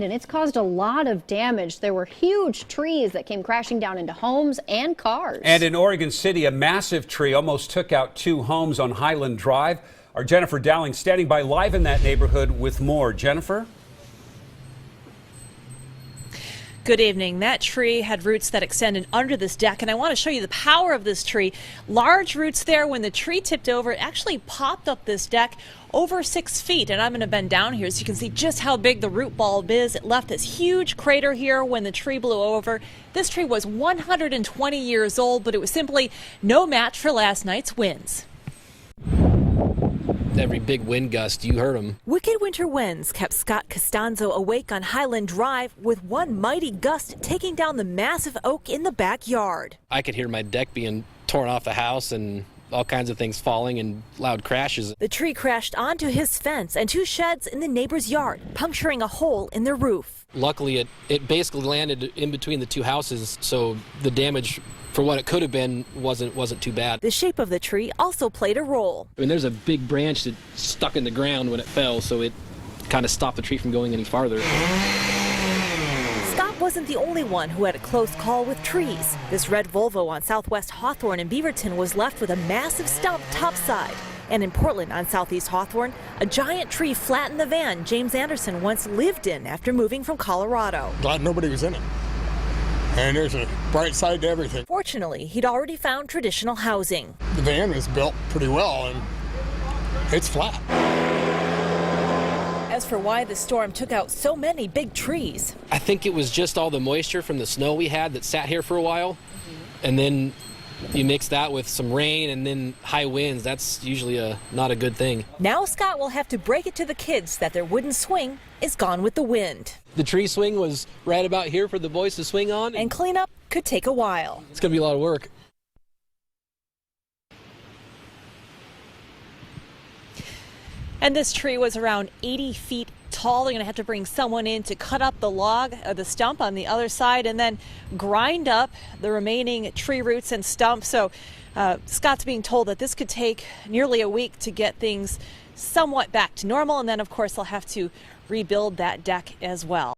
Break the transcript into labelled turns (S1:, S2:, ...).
S1: And it's caused a lot of damage. There were huge trees that came crashing down into homes and cars.
S2: And in Oregon City, a massive tree almost took out 2 homes on Highland Drive. Our Jennifer Dowling standing by live in that neighborhood with more. Jennifer?
S3: Good evening. That tree had roots that extended under this deck, and I want to show you the power of this tree. Large roots there. When the tree tipped over, it actually popped up this deck over 6 feet, and I'm going to bend down here so you can see just how big the root bulb is. It left this huge crater here when the tree blew over. This tree was 120 years old, but it was simply no match for last night's winds.
S4: Every big wind gust, you heard them.
S5: Wicked winter winds kept Scott Costanzo awake on Highland Drive, with one mighty gust taking down the massive oak in the backyard.
S4: I could hear my deck being torn off the house and all kinds of things falling and loud crashes.
S5: The tree crashed onto his fence and 2 sheds in the neighbor's yard, puncturing a hole in their roof.
S4: Luckily, it basically landed in between the 2 houses, so the damage for what it could have been wasn't too bad.
S5: The shape of the tree also played a role.
S4: I mean, there's a big branch that stuck in the ground when it fell, so it kind of stopped the tree from going any farther.
S5: Scott wasn't the only one who had a close call with trees. This red Volvo on Southwest Hawthorne in Beaverton was left with a massive stump topside. And in Portland on Southeast Hawthorne, a giant tree flattened the van James Anderson once lived in after moving from Colorado.
S6: Glad nobody was in it. And there's a bright side to everything.
S5: Fortunately, he'd already found traditional housing.
S6: The van was built pretty well, and it's flat.
S5: As for why the storm took out so many big trees,
S4: I think it was just all the moisture from the snow we had that sat here for a while, and then you mix that with some rain and then high winds. That's usually not a good thing.
S5: Now Scott will have to break it to the kids that their wooden swing is gone with the wind.
S4: The tree swing was right about here for the boys to swing on.
S5: And cleanup could take a while.
S4: It's going to be a lot of work.
S3: And this tree was around 80 feet tall. They're going to have to bring someone in to cut up the log, the stump on the other side, and then grind up the remaining tree roots and stumps. So Scott's being told that this could take nearly a week to get things somewhat back to normal. And then, of course, they'll have to rebuild that deck as well.